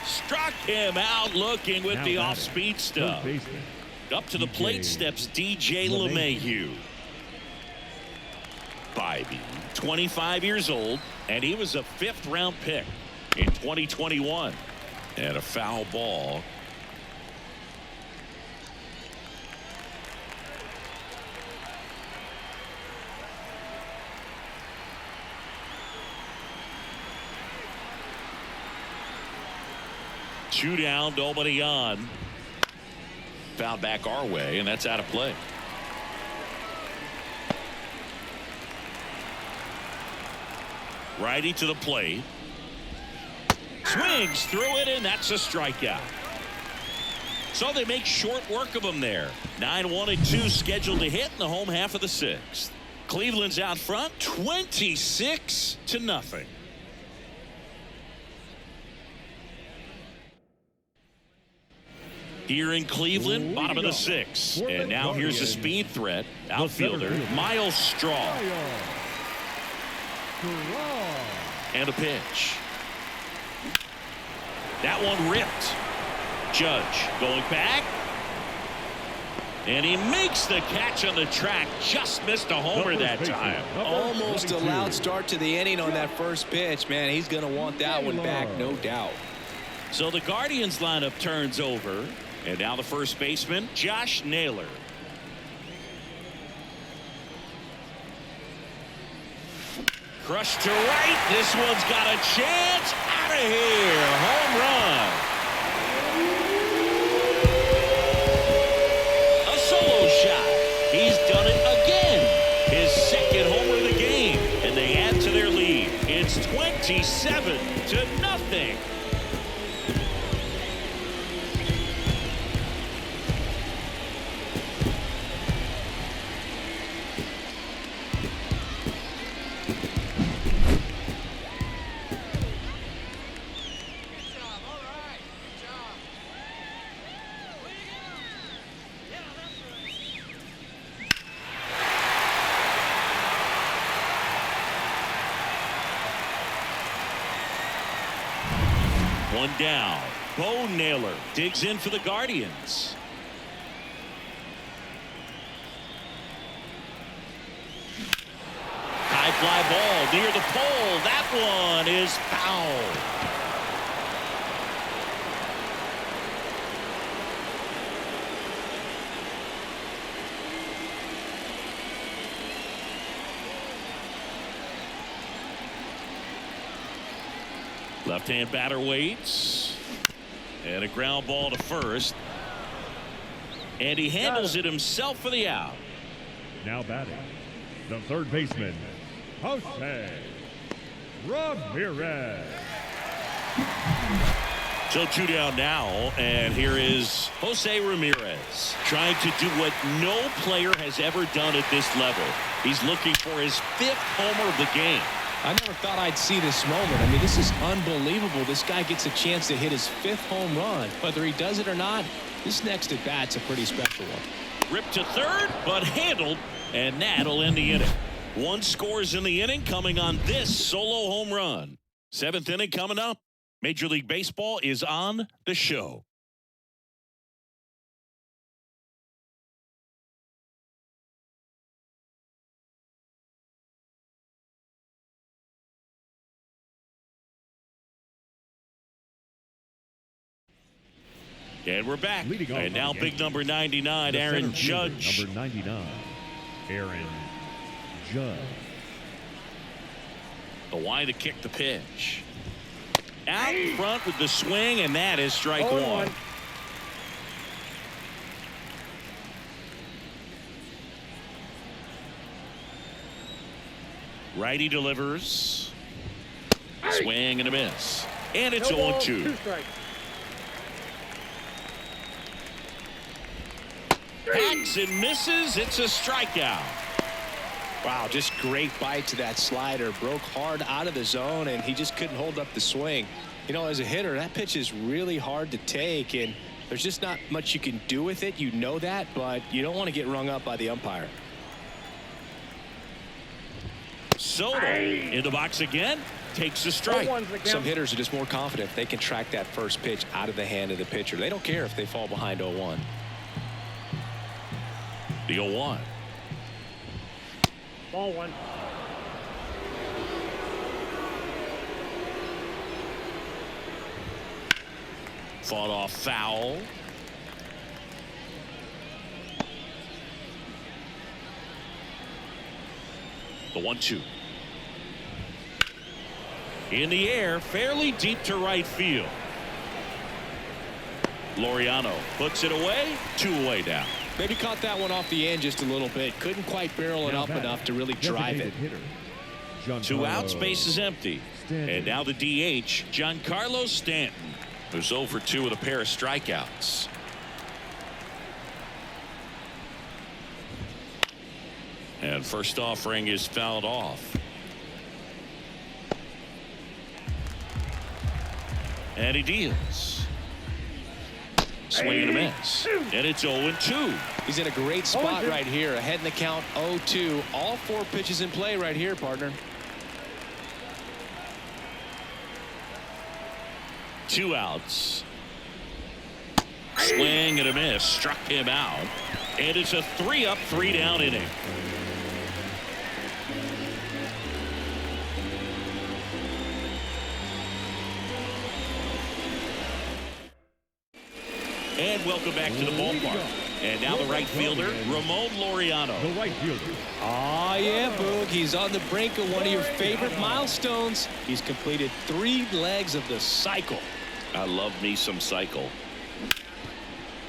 Struck him out looking with the off-speed stuff. Up to the plate steps DJ LeMahieu. Bybee, 25 years old, and he was a 5th-round pick in 2021. And a foul ball. Two down, nobody on. Foul back our way, and that's out of play. Righty to the plate. Swings through it, and that's a strikeout. So they make short work of him there. 9-1-2 scheduled to hit in the home half of the sixth. Cleveland's out front 26-0. Here in Cleveland, bottom of the sixth. And now here's the speed threat. Outfielder Miles Straw. And a pitch. That one ripped. Judge going back. And he makes the catch on the track. Just missed a homer that time. Almost a loud start to the inning on that first pitch. Man, he's going to want that one back, no doubt. So the Guardians lineup turns over. And now the first baseman, Josh Naylor. Crushed to right. This one's got a chance. Out of here. Home run. A solo shot. He's done it again. His second homer of the game. And they add to their lead. It's 27-0. One down. Bo Naylor digs in for the Guardians. High fly ball near the pole. That one is foul. Left-hand batter waits. And a ground ball to first. And he handles it himself for the out. Now batting, the third baseman, Jose Ramirez. So 2 down now, and here is Jose Ramirez trying to do what no player has ever done at this level. He's looking for his 5th homer of the game. I never thought I'd see this moment. I mean, this is unbelievable. This guy gets a chance to hit his 5th home run. Whether he does it or not, this next at bat's a pretty special one. Ripped to third, but handled, and that'll end the inning. 1 scores in the inning coming on this solo home run. 7th inning coming up. Major League Baseball is on the show. And we're back. And now big number 99, Aaron Judge. Number 99, Aaron Judge. The wide to kick the pitch. Out front with the swing, and that is strike one. Righty delivers. Swing and a miss. And it's 0-2. Hacks and misses. It's a strikeout. Wow, just great bite to that slider. Broke hard out of the zone, and he just couldn't hold up the swing. You know, as a hitter, that pitch is really hard to take, and there's just not much you can do with it. You know that, but you don't want to get rung up by the umpire. Soto in the box again. Takes a strike. Some hitters are just more confident if they can track that first pitch out of the hand of the pitcher. They don't care if they fall behind 0-1. The 0-1. Ball one. Fought off foul. The 1-2. In the air, fairly deep to right field. Laureano puts it away. 2 away now. Maybe caught that one off the end just a little bit. Couldn't quite barrel it up enough to really drive it. Hitter, 2 outs, base is empty. And now the DH, Giancarlo Stanton, who's 0 for 2 with a pair of strikeouts. And first offering is fouled off. And he deals. Swing and a miss. And it's 0-2. He's in a great spot right here. Ahead in the count, 0-2. All 4 pitches in play right here, partner. 2 outs. Swing and a miss. Struck him out. And it's a 3-up, 3-down inning. And welcome back to the ballpark. And now the right fielder, Ramon Laureano. The right fielder. Oh, yeah, Boog. He's on the brink of one of your favorite milestones. He's completed 3 legs of the cycle. I love me some cycle.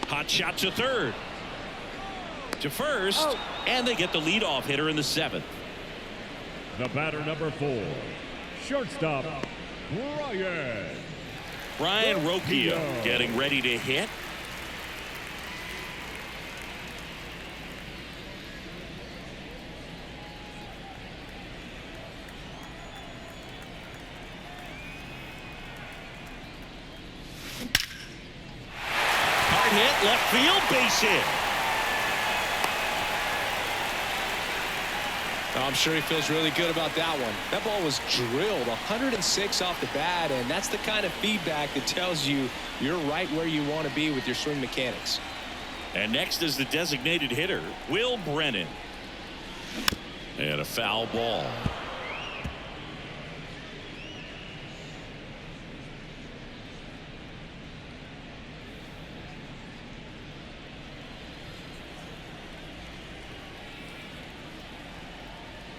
Hot shot to third. To first. And they get the leadoff hitter in the 7th. The batter, number 4. Shortstop, Brian Rocchio getting ready to hit. Hit, left field, base hit. I'm sure he feels really good about that one. That ball was drilled 106 off the bat, and that's the kind of feedback that tells you you're right where you want to be with your swing mechanics. And next is the designated hitter, Will Brennan. And a foul ball.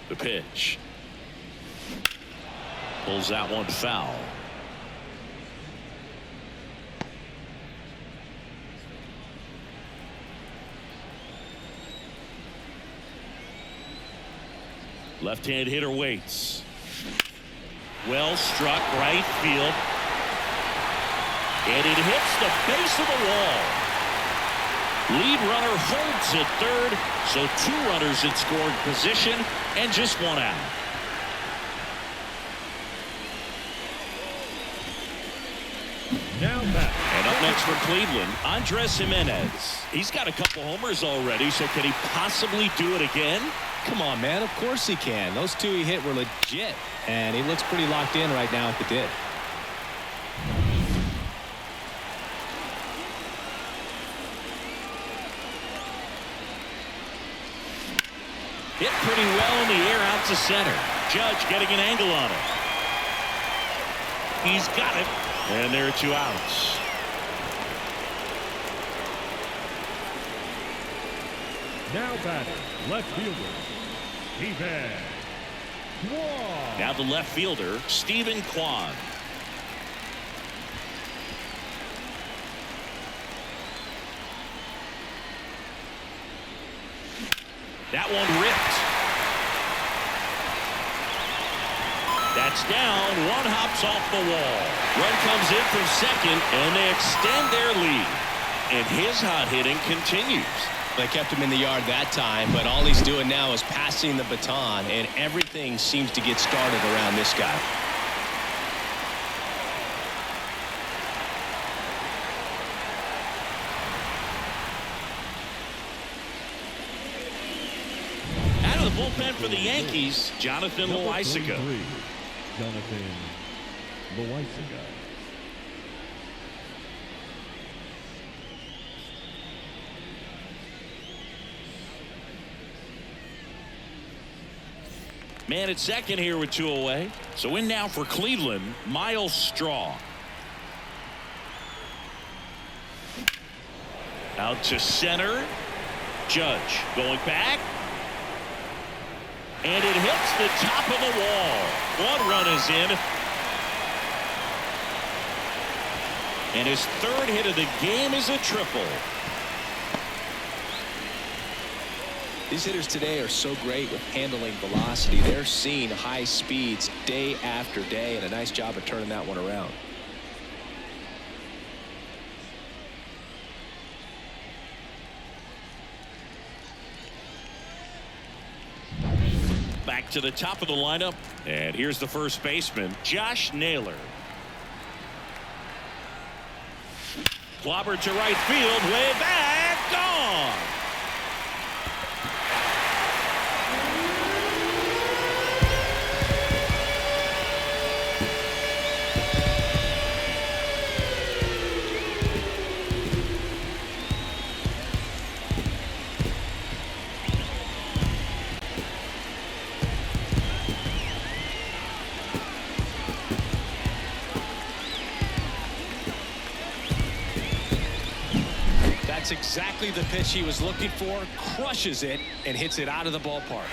The pitch. Pulls that one foul. Left-hand hitter waits. Well struck right field. And it hits the base of the wall. Lead runner holds at third, so 2 runners in scoring position and just 1 out. Now back. And up next for Cleveland, Andres Jimenez. He's got a couple homers already, so can he possibly do it again? Come on, man. Of course he can. Those 2 he hit were legit, and he looks pretty locked in right now at the dip. Hit pretty well in the air out to center. Judge getting an angle on it. He's got it. And there are 2 outs. Now batting, left fielder, Steven Kwan. Now the left fielder, Steven Kwan. That one ripped. That's down. 1 hops off the wall. Run comes in from second, and they extend their lead. And his hot hitting continues. They kept him in the yard that time, but all he's doing now is passing the baton, and everything seems to get started around this guy. Out of the bullpen for the Yankees, Jonathan Loaisiga. Jonathan Loaisiga. Man at second here with 2 away. So in now for Cleveland, Miles Straw. Out to center. Judge going back. And it hits the top of the wall. 1 run is in. And his 3rd hit of the game is a triple. These hitters today are so great with handling velocity. They're seeing high speeds day after day, and a nice job of turning that one around. Back to the top of the lineup, and here's the first baseman, Josh Naylor. Clobbered to right field, way back, gone. That's exactly the pitch he was looking for. Crushes it and hits it out of the ballpark.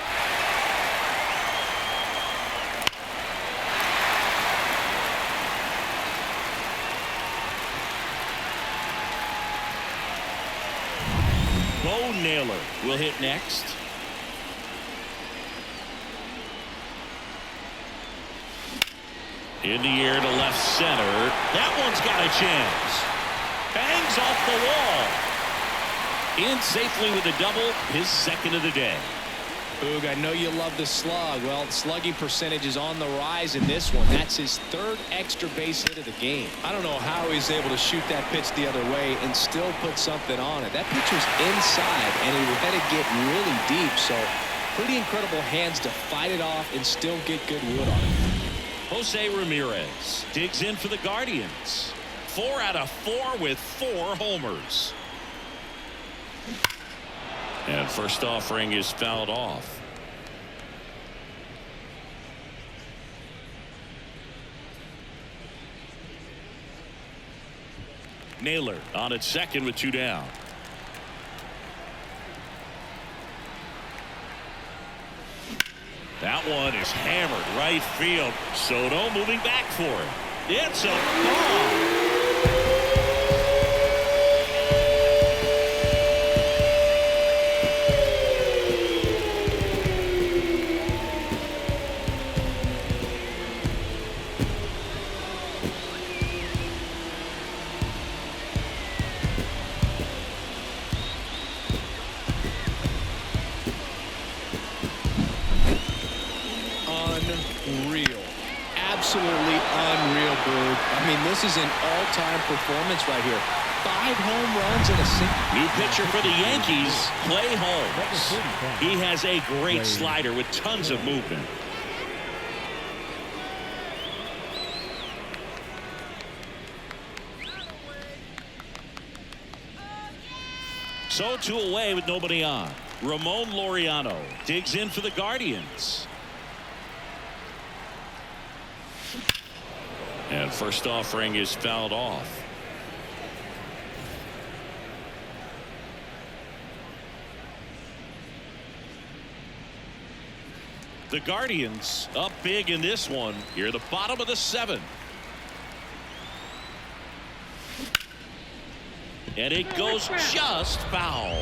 Bo Naylor will hit next. In the air to left center. That one's got a chance. Bangs off the wall. In safely with a double, his second of the day. Boog, I know you love the slug. Well, slugging percentage is on the rise in this one. That's his third extra base hit of the game. I don't know how he's able to shoot that pitch the other way and still put something on it. That pitch was inside, and he let it get really deep. So pretty incredible hands to fight it off and still get good wood on it. Jose Ramirez digs in for the Guardians. 4 out of 4 with 4 homers. And first offering is fouled off. Naylor on at second with 2 down. That one is hammered right field. Soto moving back for it. It's a ball. Absolutely unreal, Boog. I mean, this is an all-time performance right here. 5 home runs and a single. New pitcher for the Yankees, Clay Holmes. He has a great slider with tons of movement. So 2 away with nobody on. Ramon Laureano digs in for the Guardians. And first offering is fouled off. The Guardians up big in this one. Here at the bottom of the 7th. And it goes just foul.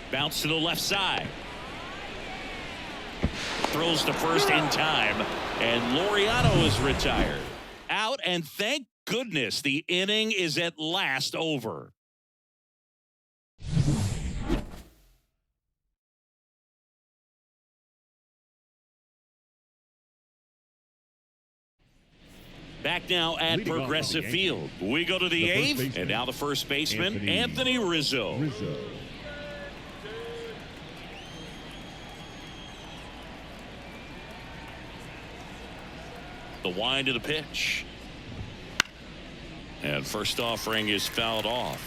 Bounce to the left side. Throws to first in time. And Laureano is retired. Out, and thank goodness the inning is at last over. Back now at Progressive Field. We go to the 8th, and now the first baseman, Anthony Rizzo. The wind of the pitch. And first offering is fouled off.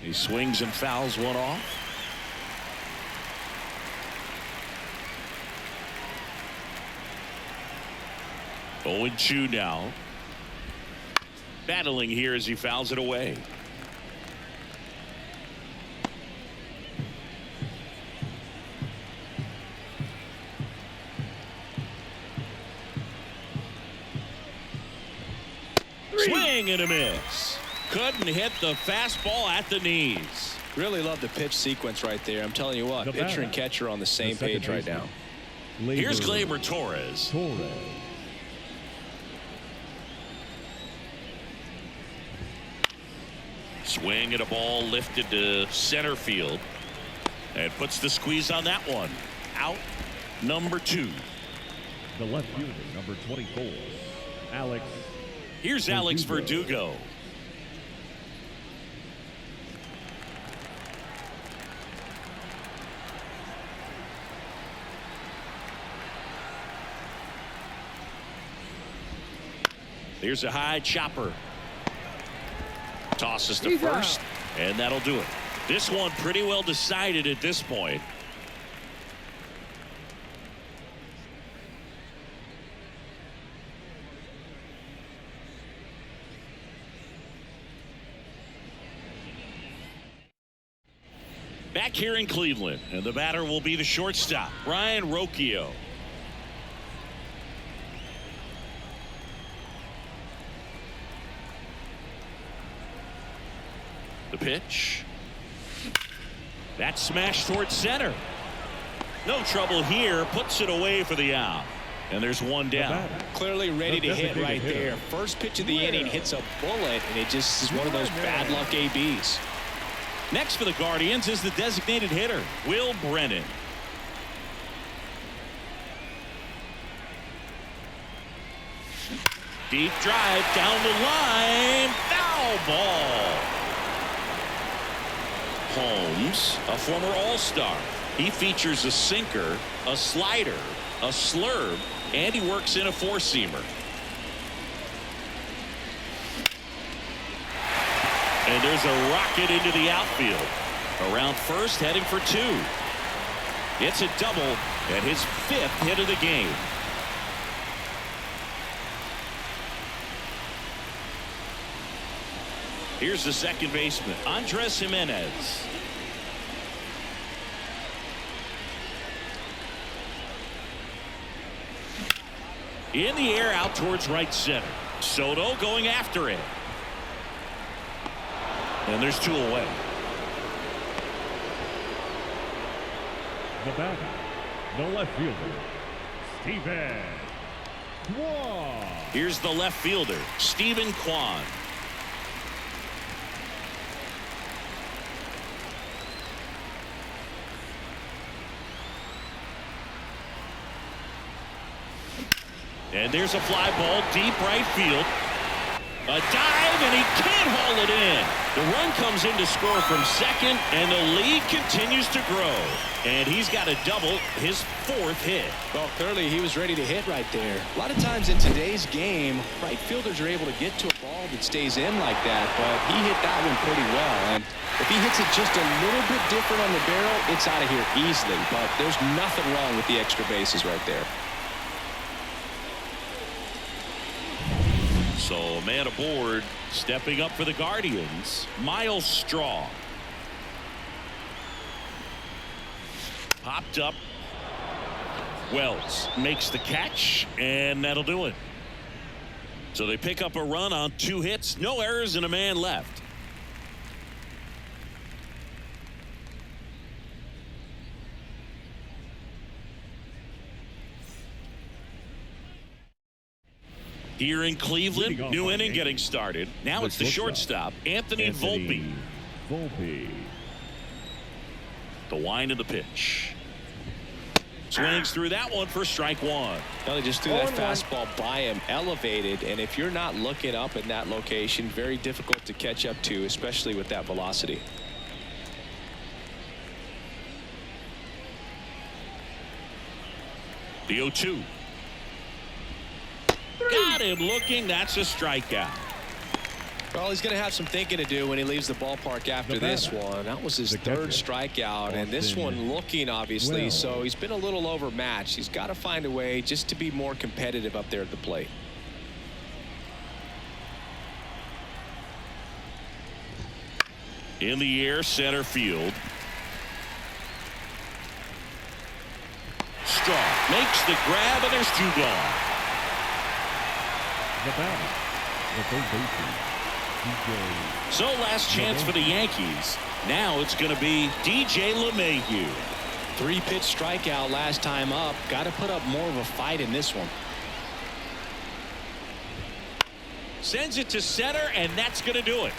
He swings and fouls one off. Owen Chu now. Battling here as he fouls it away. Swing and a miss. Couldn't hit the fastball at the knees. Really love the pitch sequence right there. I'm telling you what, pitcher and catcher on the same page right now. Here's Gleyber Torres. Swing at a ball lifted to center field. And puts the squeeze on that one. Out number 2. The left fielder, number 24, Alex. Here's Alex Verdugo. Here's a high chopper. Tosses to first, and that'll do it. This one pretty well decided at this point. Back here in Cleveland, and the batter will be the shortstop, Ryan Rocchio. The pitch. That's smashed towards center. No trouble here. Puts it away for the out. And there's one down. Clearly ready to hit right there. First pitch of the inning hits a bullet, and it just is one of those bad luck ABs. Next for the Guardians is the designated hitter, Will Brennan. Deep drive down the line. Foul ball. Holmes, a former All-Star. He features a sinker, a slider, a slurve, and he works in a four-seamer. And there's a rocket into the outfield. Around first, heading for 2. It's a double and his 5th hit of the game. Here's the second baseman, Andres Jimenez. In the air out towards right center. Soto going after it. And there's 2 away. The batter, the left fielder, Steven Kwan. Here's the left fielder, Stephen Kwan. And there's a fly ball deep right field. A dive, and he can't haul it in. The run comes in to score from second, and the lead continues to grow. And he's got a double, his 4th hit. Well, clearly he was ready to hit right there. A lot of times in today's game, right fielders are able to get to a ball that stays in like that, but he hit that one pretty well. And if he hits it just a little bit different on the barrel, it's out of here easily. But there's nothing wrong with the extra bases right there. So man aboard, stepping up for the Guardians, Miles Straw. Popped up. Wells makes the catch, and that'll do it. So they pick up a run on 2 hits, no errors, and a man left. Here in Cleveland, new inning getting started. Now it's the shortstop, Anthony Volpe. The wind of the pitch. Swings through that one for strike 1. Well, he just threw that fastball by him, elevated, and if you're not looking up in that location, very difficult to catch up to, especially with that velocity. The 0-2. Got him looking. That's a strikeout. Well, he's going to have some thinking to do when he leaves the ballpark after this one. That was his 3rd strikeout, and this one looking, obviously, so he's been a little overmatched. He's got to find a way just to be more competitive up there at the plate. In the air, center field. Straw makes the grab, and there's 2 gone. The batter, The third baseman, DJ. So last chance for the Yankees. Now it's going to be DJ LeMahieu. 3-pitch strikeout last time up. Got to put up more of a fight in this one. Sends it to center, and that's going to do it.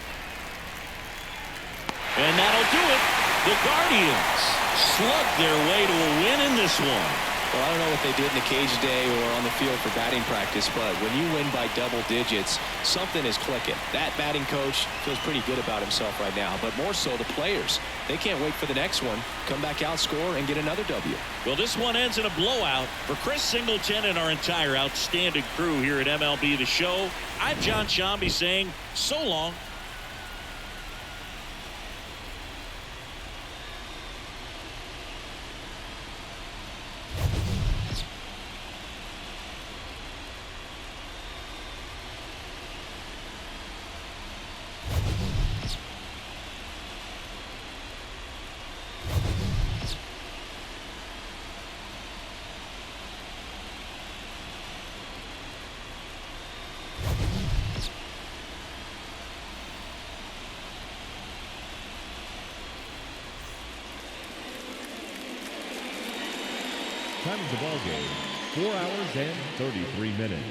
And that'll do it. The Guardians slugged their way to a win in this one. Well, I don't know what they did in the cage today or on the field for batting practice, but when you win by double digits, something is clicking. That batting coach feels pretty good about himself right now, but more so the players. They can't wait for the next one. Come back out, score, and get another W. Well, this one ends in a blowout. For Chris Singleton and our entire outstanding crew here at MLB The Show, I'm John Shambi saying so long. Time of the ball game, 4 hours and 33 minutes.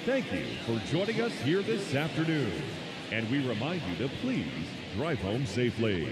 Thank you for joining us here this afternoon. And we remind you to please drive home safely.